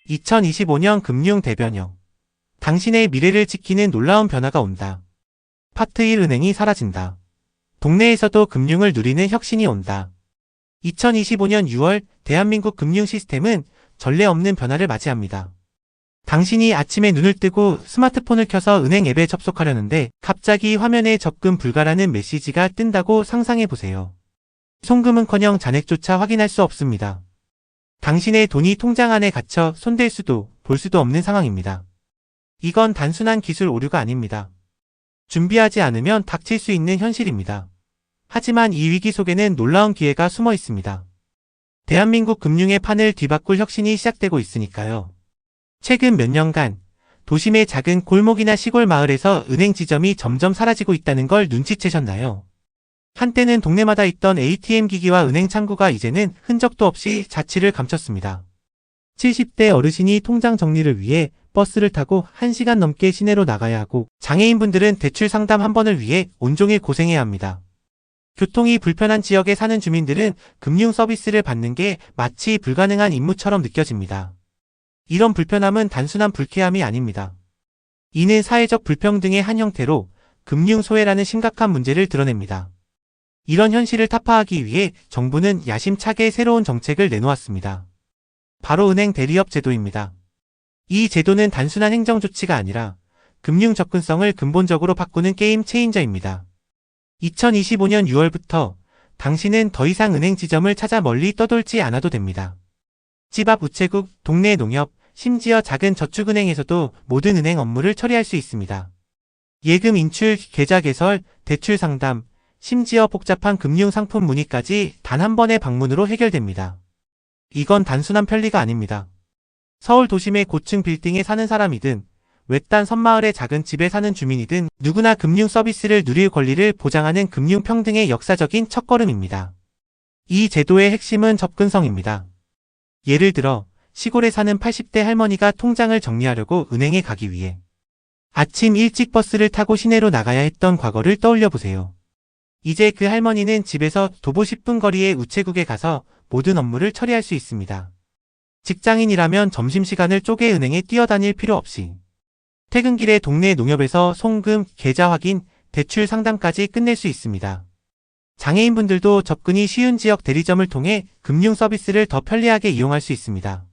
2025년 금융 대변형. 당신의 미래를 지키는 놀라운 변화가 온다. 파트 1 은행이 사라진다. 동네에서도 금융을 누리는 혁신이 온다. 2025년 6월 대한민국 금융 시스템은 전례 없는 변화를 맞이합니다. 당신이 아침에 눈을 뜨고 스마트폰을 켜서 은행 앱에 접속하려는데 갑자기 화면에 접근 불가라는 메시지가 뜬다고 상상해보세요. 송금은커녕 잔액조차 확인할 수 없습니다. 당신의 돈이 통장 안에 갇혀 손댈 수도 볼 수도 없는 상황입니다. 이건 단순한 기술 오류가 아닙니다. 준비하지 않으면 닥칠 수 있는 현실입니다. 하지만 이 위기 속에는 놀라운 기회가 숨어 있습니다. 대한민국 금융의 판을 뒤바꿀 혁신이 시작되고 있으니까요. 최근 몇 년간 도심의 작은 골목이나 시골 마을에서 은행 지점이 점점 사라지고 있다는 걸 눈치채셨나요? 한때는 동네마다 있던 ATM 기기와 은행 창구가 이제는 흔적도 없이 자취를 감췄습니다. 70대 어르신이 통장 정리를 위해 버스를 타고 1시간 넘게 시내로 나가야 하고 장애인분들은 대출 상담 한 번을 위해 온종일 고생해야 합니다. 교통이 불편한 지역에 사는 주민들은 금융 서비스를 받는 게 마치 불가능한 임무처럼 느껴집니다. 이런 불편함은 단순한 불쾌함이 아닙니다. 이는 사회적 불평등의 한 형태로 금융 소외라는 심각한 문제를 드러냅니다. 이런 현실을 타파하기 위해 정부는 야심차게 새로운 정책을 내놓았습니다. 바로 은행 대리업 제도입니다. 이 제도는 단순한 행정 조치가 아니라 금융 접근성을 근본적으로 바꾸는 게임 체인저입니다. 2025년 6월부터 당신은 더 이상 은행 지점을 찾아 멀리 떠돌지 않아도 됩니다. 집 앞 우체국, 동네 농협, 심지어 작은 저축은행에서도 모든 은행 업무를 처리할 수 있습니다. 예금 인출, 계좌 개설, 대출 상담, 심지어 복잡한 금융 상품 문의까지 단 한 번의 방문으로 해결됩니다. 이건 단순한 편리가 아닙니다. 서울 도심의 고층 빌딩에 사는 사람이든 외딴 섬마을의 작은 집에 사는 주민이든 누구나 금융 서비스를 누릴 권리를 보장하는 금융 평등의 역사적인 첫걸음입니다. 이 제도의 핵심은 접근성입니다. 예를 들어 시골에 사는 80대 할머니가 통장을 정리하려고 은행에 가기 위해 아침 일찍 버스를 타고 시내로 나가야 했던 과거를 떠올려 보세요. 이제 그 할머니는 집에서 도보 10분 거리의 우체국에 가서 모든 업무를 처리할 수 있습니다. 직장인이라면 점심시간을 쪼개 은행에 뛰어다닐 필요 없이 퇴근길에 동네 농협에서 송금, 계좌 확인, 대출 상담까지 끝낼 수 있습니다. 장애인분들도 접근이 쉬운 지역 대리점을 통해 금융 서비스를 더 편리하게 이용할 수 있습니다.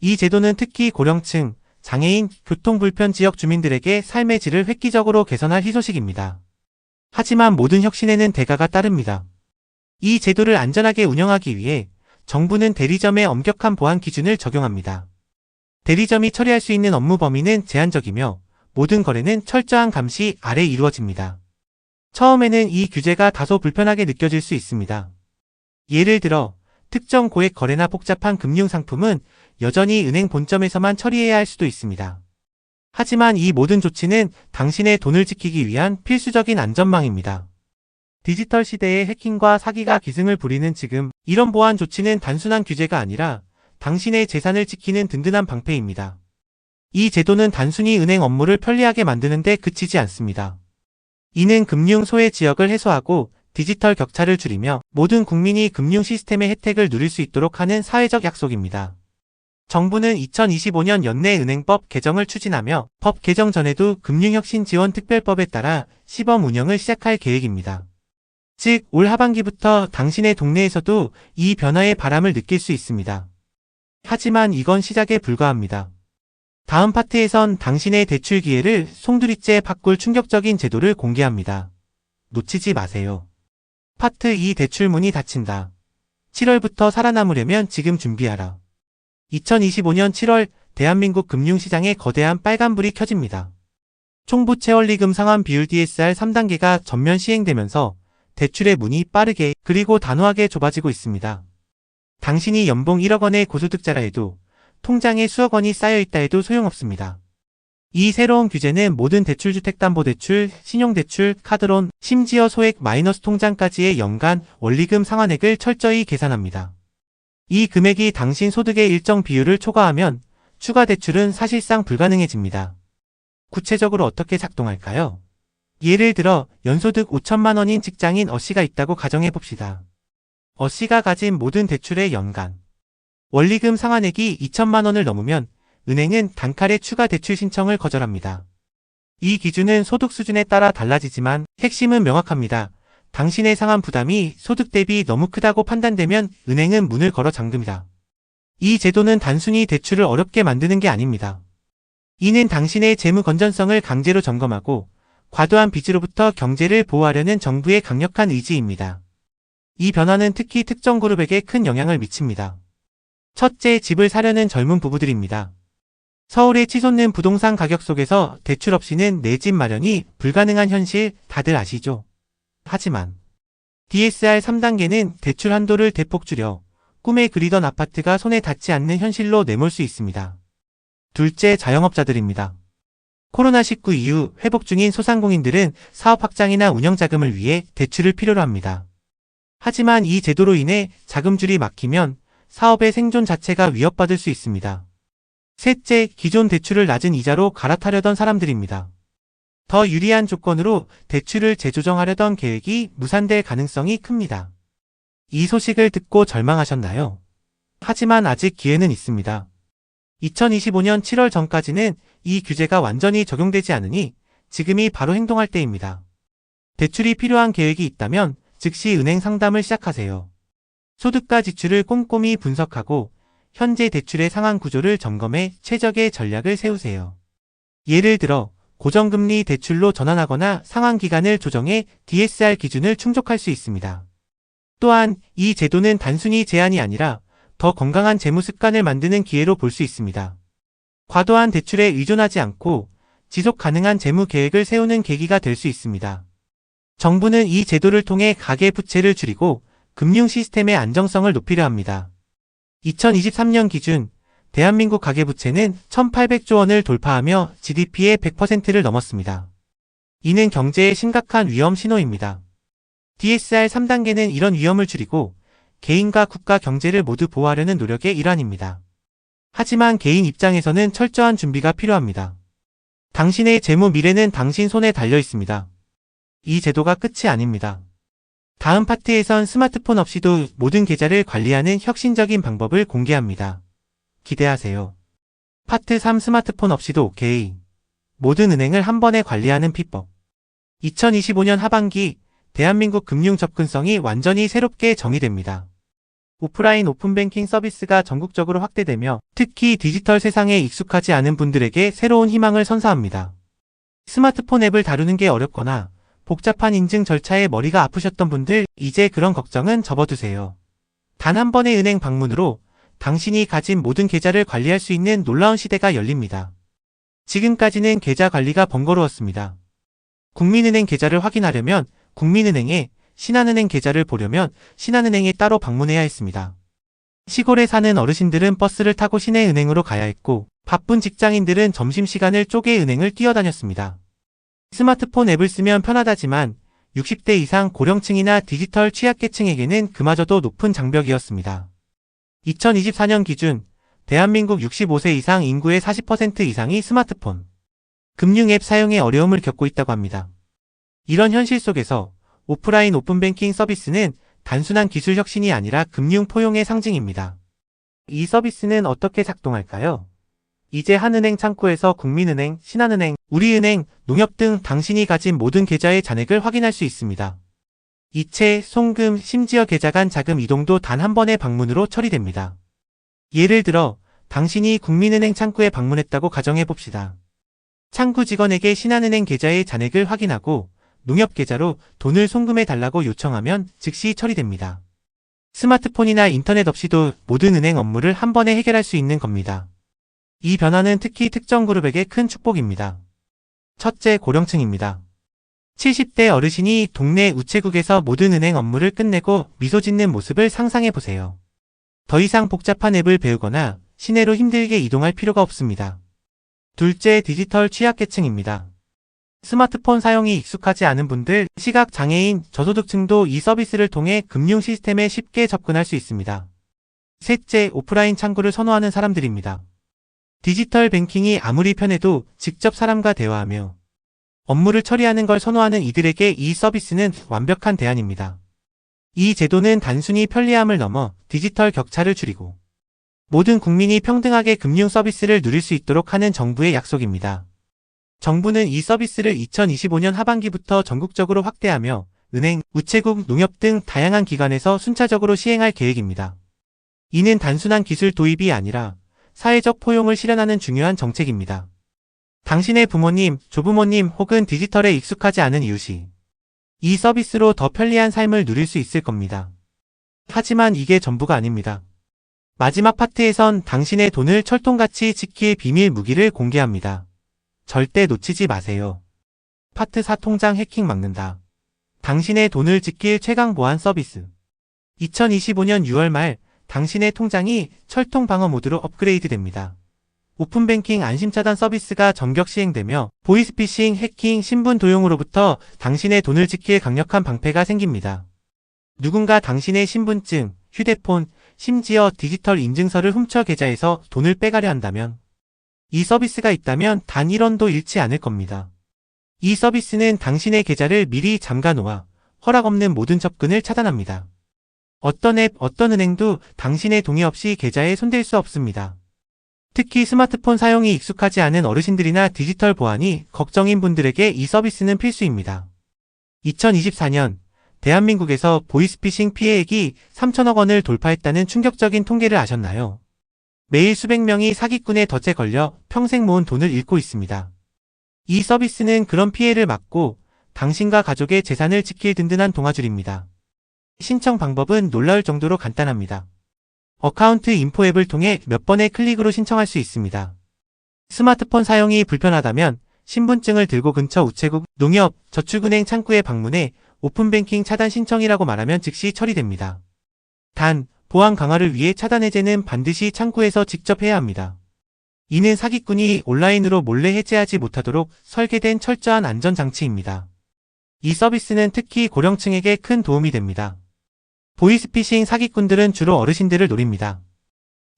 이 제도는 특히 고령층, 장애인, 교통불편 지역 주민들에게 삶의 질을 획기적으로 개선할 희소식입니다. 하지만 모든 혁신에는 대가가 따릅니다. 이 제도를 안전하게 운영하기 위해 정부는 대리점에 엄격한 보안 기준을 적용합니다. 대리점이 처리할 수 있는 업무 범위는 제한적이며 모든 거래는 철저한 감시 아래 이루어집니다. 처음에는 이 규제가 다소 불편하게 느껴질 수 있습니다. 예를 들어 특정 고액 거래나 복잡한 금융상품은 여전히 은행 본점에서만 처리해야 할 수도 있습니다. 하지만 이 모든 조치는 당신의 돈을 지키기 위한 필수적인 안전망입니다. 디지털 시대의 해킹과 사기가 기승을 부리는 지금, 이런 보안 조치는 단순한 규제가 아니라 당신의 재산을 지키는 든든한 방패입니다. 이 제도는 단순히 은행 업무를 편리하게 만드는 데 그치지 않습니다. 이는 금융 소외 지역을 해소하고 디지털 격차를 줄이며 모든 국민이 금융 시스템의 혜택을 누릴 수 있도록 하는 사회적 약속입니다. 정부는 2025년 연내 은행법 개정을 추진하며 법 개정 전에도 금융혁신지원특별법에 따라 시범 운영을 시작할 계획입니다. 즉, 올 하반기부터 당신의 동네에서도 이 변화의 바람을 느낄 수 있습니다. 하지만 이건 시작에 불과합니다. 다음 파트에선 당신의 대출 기회를 송두리째 바꿀 충격적인 제도를 공개합니다. 놓치지 마세요. 파트 2 대출 문이 닫힌다. 7월부터 살아남으려면 지금 준비하라. 2025년 7월 대한민국 금융시장에 거대한 빨간불이 켜집니다. 총부채 원리금 상환 비율 DSR 3단계가 전면 시행되면서 대출의 문이 빠르게 그리고 단호하게 좁아지고 있습니다. 당신이 연봉 1억 원의 고소득자라 해도 통장에 수억 원이 쌓여있다 해도 소용없습니다. 이 새로운 규제는 모든 대출주택담보대출, 신용대출, 카드론, 심지어 소액 마이너스 통장까지의 연간 원리금 상환액을 철저히 계산합니다. 이 금액이 당신 소득의 일정 비율을 초과하면 추가 대출은 사실상 불가능해집니다. 구체적으로 어떻게 작동할까요? 예를 들어 연소득 5천만 원인 직장인 어씨가 있다고 가정해봅시다. 어씨가 가진 모든 대출의 연간 원리금 상환액이 2천만 원을 넘으면 은행은 단칼에 추가 대출 신청을 거절합니다. 이 기준은 소득 수준에 따라 달라지지만 핵심은 명확합니다. 당신의 상환 부담이 소득 대비 너무 크다고 판단되면 은행은 문을 걸어 잠깁니다. 이 제도는 단순히 대출을 어렵게 만드는 게 아닙니다. 이는 당신의 재무 건전성을 강제로 점검하고 과도한 빚으로부터 경제를 보호하려는 정부의 강력한 의지입니다. 이 변화는 특히 특정 그룹에게 큰 영향을 미칩니다. 첫째, 집을 사려는 젊은 부부들입니다. 서울의 치솟는 부동산 가격 속에서 대출 없이는 내 집 마련이 불가능한 현실 다들 아시죠? 하지만 DSR 3단계는 대출 한도를 대폭 줄여 꿈에 그리던 아파트가 손에 닿지 않는 현실로 내몰 수 있습니다. 둘째, 자영업자들입니다. 코로나19 이후 회복 중인 소상공인들은 사업 확장이나 운영 자금을 위해 대출을 필요로 합니다. 하지만 이 제도로 인해 자금줄이 막히면 사업의 생존 자체가 위협받을 수 있습니다. 셋째, 기존 대출을 낮은 이자로 갈아타려던 사람들입니다. 더 유리한 조건으로 대출을 재조정하려던 계획이 무산될 가능성이 큽니다. 이 소식을 듣고 절망하셨나요? 하지만 아직 기회는 있습니다. 2025년 7월 전까지는 이 규제가 완전히 적용되지 않으니 지금이 바로 행동할 때입니다. 대출이 필요한 계획이 있다면 즉시 은행 상담을 시작하세요. 소득과 지출을 꼼꼼히 분석하고 현재 대출의 상환 구조를 점검해 최적의 전략을 세우세요. 예를 들어 고정금리 대출로 전환하거나 상환 기간을 조정해 DSR 기준을 충족할 수 있습니다. 또한 이 제도는 단순히 제한이 아니라 더 건강한 재무 습관을 만드는 기회로 볼 수 있습니다. 과도한 대출에 의존하지 않고 지속 가능한 재무 계획을 세우는 계기가 될 수 있습니다. 정부는 이 제도를 통해 가계 부채를 줄이고 금융 시스템의 안정성을 높이려 합니다. 2023년 기준 대한민국 가계부채는 1,800조 원을 돌파하며 GDP의 100%를 넘었습니다. 이는 경제의 심각한 위험 신호입니다. DSR 3단계는 이런 위험을 줄이고 개인과 국가 경제를 모두 보호하려는 노력의 일환입니다. 하지만 개인 입장에서는 철저한 준비가 필요합니다. 당신의 재무 미래는 당신 손에 달려 있습니다. 이 제도가 끝이 아닙니다. 다음 파트에선 스마트폰 없이도 모든 계좌를 관리하는 혁신적인 방법을 공개합니다. 기대하세요. 파트 3, 스마트폰 없이도 OK. 모든 은행을 한 번에 관리하는 비법. 2025년 하반기 대한민국 금융 접근성이 완전히 새롭게 정의됩니다. 오프라인 오픈뱅킹 서비스가 전국적으로 확대되며 특히 디지털 세상에 익숙하지 않은 분들에게 새로운 희망을 선사합니다. 스마트폰 앱을 다루는 게 어렵거나 복잡한 인증 절차에 머리가 아프셨던 분들, 이제 그런 걱정은 접어두세요. 단 한 번의 은행 방문으로 당신이 가진 모든 계좌를 관리할 수 있는 놀라운 시대가 열립니다. 지금까지는 계좌 관리가 번거로웠습니다. 국민은행 계좌를 확인하려면 국민은행에, 신한은행 계좌를 보려면 신한은행에 따로 방문해야 했습니다. 시골에 사는 어르신들은 버스를 타고 시내은행으로 가야 했고 바쁜 직장인들은 점심시간을 쪼개 은행을 뛰어다녔습니다. 스마트폰 앱을 쓰면 편하다지만 60대 이상 고령층이나 디지털 취약계층에게는 그마저도 높은 장벽이었습니다. 2024년 기준 대한민국 65세 이상 인구의 40% 이상이 스마트폰, 금융 앱 사용에 어려움을 겪고 있다고 합니다. 이런 현실 속에서 오프라인 오픈뱅킹 서비스는 단순한 기술 혁신이 아니라 금융 포용의 상징입니다. 이 서비스는 어떻게 작동할까요? 이제 한은행 창구에서 국민은행, 신한은행, 우리은행, 농협 등 당신이 가진 모든 계좌의 잔액을 확인할 수 있습니다. 이체, 송금, 심지어 계좌 간 자금 이동도 단 한 번의 방문으로 처리됩니다. 예를 들어 당신이 국민은행 창구에 방문했다고 가정해봅시다. 창구 직원에게 신한은행 계좌의 잔액을 확인하고 농협 계좌로 돈을 송금해달라고 요청하면 즉시 처리됩니다. 스마트폰이나 인터넷 없이도 모든 은행 업무를 한 번에 해결할 수 있는 겁니다. 이 변화는 특히 특정 그룹에게 큰 축복입니다. 첫째, 고령층입니다. 70대 어르신이 동네 우체국에서 모든 은행 업무를 끝내고 미소 짓는 모습을 상상해보세요. 더 이상 복잡한 앱을 배우거나 시내로 힘들게 이동할 필요가 없습니다. 둘째, 디지털 취약계층입니다. 스마트폰 사용이 익숙하지 않은 분들, 시각장애인, 저소득층도 이 서비스를 통해 금융 시스템에 쉽게 접근할 수 있습니다. 셋째, 오프라인 창구를 선호하는 사람들입니다. 디지털 뱅킹이 아무리 편해도 직접 사람과 대화하며 업무를 처리하는 걸 선호하는 이들에게 이 서비스는 완벽한 대안입니다. 이 제도는 단순히 편리함을 넘어 디지털 격차를 줄이고 모든 국민이 평등하게 금융 서비스를 누릴 수 있도록 하는 정부의 약속입니다. 정부는 이 서비스를 2025년 하반기부터 전국적으로 확대하며 은행, 우체국, 농협 등 다양한 기관에서 순차적으로 시행할 계획입니다. 이는 단순한 기술 도입이 아니라 사회적 포용을 실현하는 중요한 정책입니다. 당신의 부모님, 조부모님 혹은 디지털에 익숙하지 않은 이웃이 이 서비스로 더 편리한 삶을 누릴 수 있을 겁니다. 하지만 이게 전부가 아닙니다. 마지막 파트에선 당신의 돈을 철통같이 지킬 비밀 무기를 공개합니다. 절대 놓치지 마세요. 파트 4 통장 해킹 막는다. 당신의 돈을 지킬 최강 보안 서비스. 2025년 6월 말 당신의 통장이 철통 방어 모드로 업그레이드 됩니다. 오픈뱅킹 안심차단 서비스가 전격 시행되며 보이스피싱, 해킹, 신분 도용으로부터 당신의 돈을 지킬 강력한 방패가 생깁니다. 누군가 당신의 신분증, 휴대폰, 심지어 디지털 인증서를 훔쳐 계좌에서 돈을 빼가려 한다면 이 서비스가 있다면 단 1원도 잃지 않을 겁니다. 이 서비스는 당신의 계좌를 미리 잠가놓아 허락 없는 모든 접근을 차단합니다. 어떤 앱, 어떤 은행도 당신의 동의 없이 계좌에 손댈 수 없습니다. 특히 스마트폰 사용이 익숙하지 않은 어르신들이나 디지털 보안이 걱정인 분들에게 이 서비스는 필수입니다. 2024년 대한민국에서 보이스피싱 피해액이 3천억 원을 돌파했다는 충격적인 통계를 아셨나요? 매일 수백 명이 사기꾼의 덫에 걸려 평생 모은 돈을 잃고 있습니다. 이 서비스는 그런 피해를 막고 당신과 가족의 재산을 지킬 든든한 동아줄입니다. 신청 방법은 놀라울 정도로 간단합니다. 어카운트 인포 앱을 통해 몇 번의 클릭으로 신청할 수 있습니다. 스마트폰 사용이 불편하다면 신분증을 들고 근처 우체국, 농협, 저축은행 창구에 방문해 오픈뱅킹 차단 신청이라고 말하면 즉시 처리됩니다. 단, 보안 강화를 위해 차단 해제는 반드시 창구에서 직접 해야 합니다. 이는 사기꾼이 온라인으로 몰래 해제하지 못하도록 설계된 철저한 안전장치입니다. 이 서비스는 특히 고령층에게 큰 도움이 됩니다. 보이스피싱 사기꾼들은 주로 어르신들을 노립니다.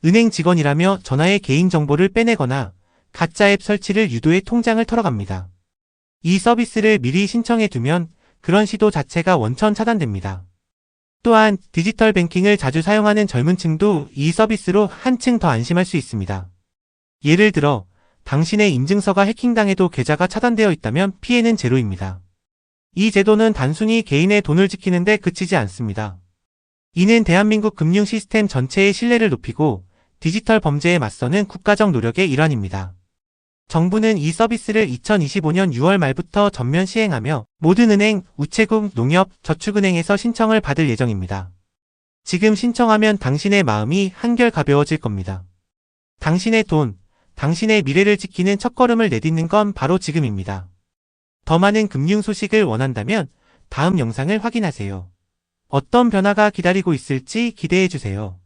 은행 직원이라며 전화의 개인정보를 빼내거나 가짜 앱 설치를 유도해 통장을 털어갑니다. 이 서비스를 미리 신청해 두면 그런 시도 자체가 원천 차단됩니다. 또한 디지털 뱅킹을 자주 사용하는 젊은 층도 이 서비스로 한층 더 안심할 수 있습니다. 예를 들어 당신의 인증서가 해킹당해도 계좌가 차단되어 있다면 피해는 제로입니다. 이 제도는 단순히 개인의 돈을 지키는 데 그치지 않습니다. 이는 대한민국 금융 시스템 전체의 신뢰를 높이고 디지털 범죄에 맞서는 국가적 노력의 일환입니다. 정부는 이 서비스를 2025년 6월 말부터 전면 시행하며 모든 은행, 우체국, 농협, 저축은행에서 신청을 받을 예정입니다. 지금 신청하면 당신의 마음이 한결 가벼워질 겁니다. 당신의 돈, 당신의 미래를 지키는 첫걸음을 내딛는 건 바로 지금입니다. 더 많은 금융 소식을 원한다면 다음 영상을 확인하세요. 어떤 변화가 기다리고 있을지 기대해주세요.